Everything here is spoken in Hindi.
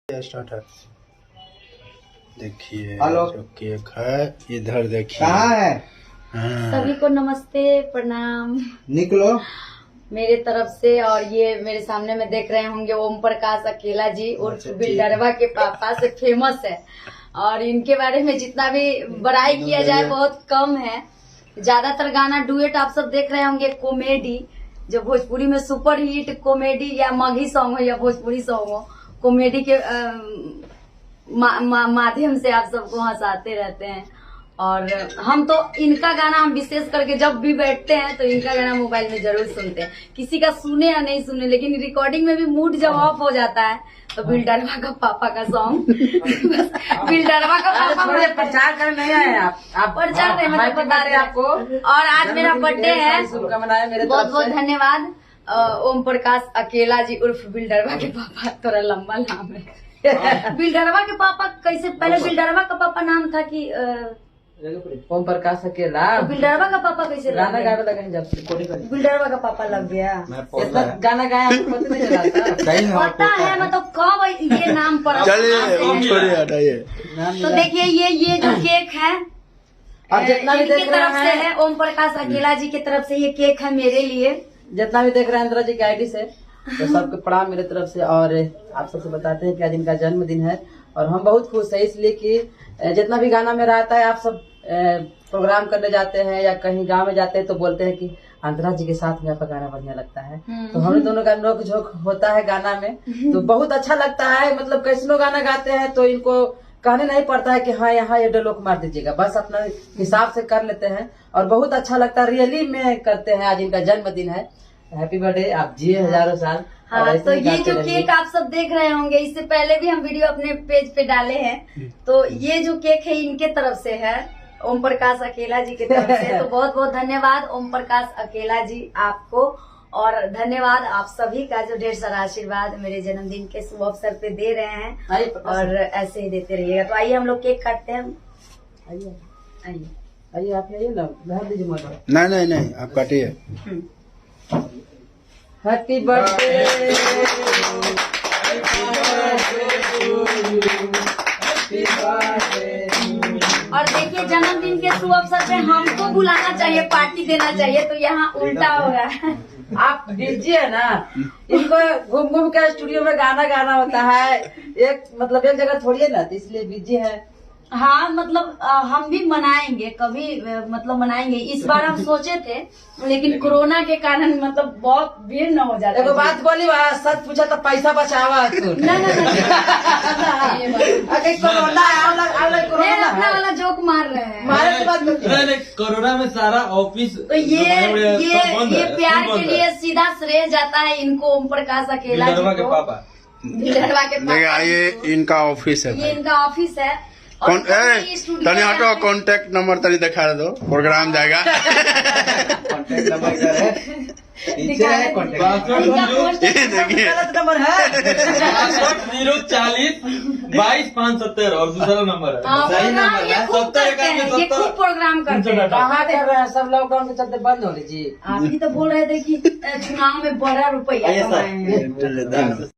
स्टार्ट है। देखिए हेलो, जो केक है इधर देखिए। कहाँ है? हाँ। सभी को नमस्ते प्रणाम निकलो मेरे तरफ से। और ये मेरे सामने में देख रहे होंगे ओम प्रकाश अकेला जी उर्फ बिल्डरवा के पापा से फेमस है। और इनके बारे में जितना भी बड़ाई किया जाए बहुत कम है। ज्यादातर गाना डुएट आप सब देख रहे होंगे कॉमेडी, जो भोजपुरी में सुपर हिट कॉमेडी या मगही सॉन्ग हो या भोजपुरी सॉन्ग हो, कॉमेडी के माध्यम से आप सबको हंसाते रहते हैं। और हम तो इनका गाना हम विशेष करके जब भी बैठते हैं तो इनका गाना मोबाइल में जरूर सुनते हैं, किसी का सुने या नहीं सुने, लेकिन रिकॉर्डिंग में भी मूड जब ऑफ हो जाता है तो बिल्डरवा का पापा का सॉन्ग बिल्डरवा का पापा प्रचार करने नहीं आए आप प्रचार नहीं, मतलब बता रहे आपको। और आज मेरा बर्थडे है, बहुत बहुत धन्यवाद ओम प्रकाश अकेला जी उर्फ बिल्डरवा के पापा। थोड़ा लंबा नाम है बिल्डरवा के पापा। कैसे पहले बिल्डरवा का पापा नाम था कि ओम प्रकाश अकेला? तो बिल्डरवा का पापा कैसे गाना लग गाने गया? लगे जब बिल्डरवा का पापा लग गया। इतना गाना गाया आपको पता नहीं चला था? पता है, मतलब कब ये नाम पर छोड़िए हटाइए। तो देखिए ये जो केक है और जितना भी इनकी देख तरफ रहे से हैं, है, ओम प्रकाश अकेला जी की तरफ से ये केक है मेरे लिए। जितना भी देख रहे हैं इंदिरा जी की आईडी से, तो सबको प्रणाम मेरे तरफ से। और आप सबसे बताते हैं कि आज इनका जन्मदिन है और हम बहुत खुश है, इसलिए कि जितना भी गाना मेरा आता है, आप सब प्रोग्राम करने जाते हैं या कहीं गांव में जाते हैं तो बोलते हैं कि अंतरा जी के साथ में आपका गाना बढ़िया लगता है। तो हम दोनों का नोक झोंक होता है गाना में, तो बहुत अच्छा लगता है। मतलब कैसनो गाना गाते हैं तो इनको कहने नहीं पड़ता है कि हाँ यहाँ ये डायलॉग मार दीजिएगा, बस अपना हिसाब से कर लेते हैं और बहुत अच्छा लगता है। रियली में करते हैं। आज इनका जन्मदिन है, हैप्पी बर्थडे, आप जिए हजारों साल। हाँ, तो ये जो केक आप सब देख रहे होंगे, इससे पहले भी हम वीडियो अपने पेज पे डाले हैं। तो ये जो केक है इनके तरफ से है, ओम प्रकाश अकेला जी की तरफ से। तो बहुत बहुत धन्यवाद ओम प्रकाश अकेला जी आपको, और धन्यवाद आप सभी का जो ढेर सारा आशीर्वाद मेरे जन्मदिन के शुभ अवसर पे दे रहे हैं, और ऐसे ही देते रहिएगा। तो आइए हम लोग केक काटते हैं। आइए आइए आइए, आप आइए ना, भर दीजिए मगर। नहीं आप काटिए। Happy birthday. और देखिए जन्मदिन के शुभ अवसर पे हमको बुलाना चाहिए, पार्टी देना चाहिए, तो यहाँ उल्टा हो रहा है। आप बिजी है ना, इनको घूम घूम के स्टूडियो में गाना होता है, एक मतलब एक जगह थोड़ी है ना, तो इसलिए बिजी है। हाँ, मतलब हम भी मनाएंगे कभी, मतलब मनाएंगे। इस बार हम सोचे थे, लेकिन कोरोना के कारण मतलब बहुत भीड़ न हो जाता। एगो बात बोली, सच पूछा तो पैसा बचावा तू। अगर कोरोना अपना वाला जोक मार रहे हैं। हमारे बात नहीं, कोरोना में सारा ऑफिस तो ये प्यार के लिए सीधा श्रेय जाता है इनको, ओम प्रकाश अकेला जी के को, पापा। बिल्डरवा के पापा। ये इनका ऑफिस है। ये इनका ऑफिस है। कौन तनी हटो, कॉन्टेक्ट नंबर तनी दिखा दो, प्रोग्राम जाएगा। कॉन्टेक्ट नंबर है, नीचे है कॉन्टेक्ट। ये देखिए नंबर है 040 22 570 और दूसरा नंबर है। सही नंबर है। ये खूब करते हैं, ये खूब प्रोग्राम करते हैं। कहाँ कर रहे हैं सब, लॉकडाउन के चलते बंद हो लीजिए। आप ही तो बोल रहे थे कि चुनाव में बड़ा रुपया कमाए हैं।